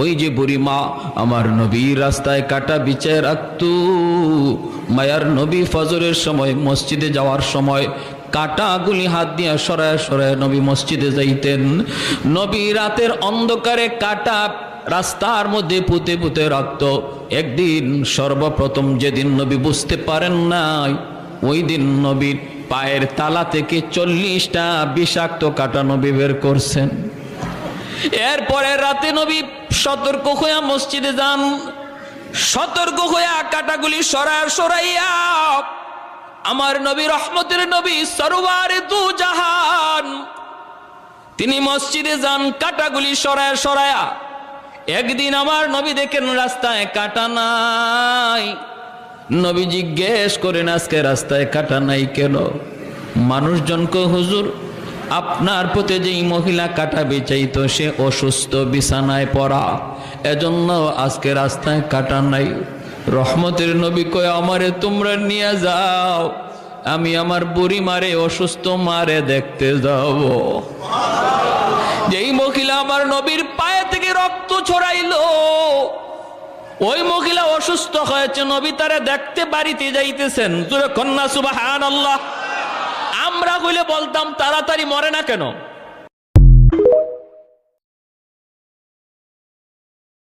ওই যে বুড়ি মা আমার নবীর রাস্তায় কাটা বিছায় রাখতো। মায়ার নবী ফজরের সময় মসজিদে যাওয়ার সময় কাটাগুলি হাত দিয়া সরায় সরায় নবী মসজিদে যাইতেন। নবী রাতের অন্ধকারে কাটা রাস্তার মধ্যে পুঁতে পুঁতে রাখত। একদিন সর্বপ্রথম যেদিন নবী বুঝতে পারেন নাই, ওই দিন নবীর পায়ের তালা থেকে 40টা বিষাক্ত কাটা নবী বের করছেন। এরপরে রাতে নবী সতর্ক হইয়া মসজিদে যান। সতর্ক হইয়া কাটাগুলি সরাইয়া আমার নবী, রহমতের নবী, সরওয়ারে দু জাহান, তিনি মসজিদে যান কাটাগুলি সরায়া। একদিন আমার নবী দেখেন রাস্তায় কাটা নাই। নবী জিজ্ঞেস করেন, আজকে রাস্তায় কাটা নাই কেন? মানুষজনকে, হুজুর আপনার প্রতি যেই মহিলা কাটা বেচাইতো সে অসুস্থ, বিছানায় পড়া, এজন্য আজকে রাস্তায় কাটা নাই। রহমতের নবী কয়, আমারে তোমরা নিয়ে যাও, আমি আমার বুড়ি মারে, অসুস্থ মারে দেখতে যাব। যেই মহিলা আমার নবীর পায়ে থেকে রক্ত ছড়াইলো, ওই মহিলা অসুস্থ হয়েছে, নবী তারে দেখতে বাড়িতে যাইতেছেন। কন্যা সুবহানাল্লাহ। আমরা হইলে বলতাম তাড়াতাড়ি মরে না কেন?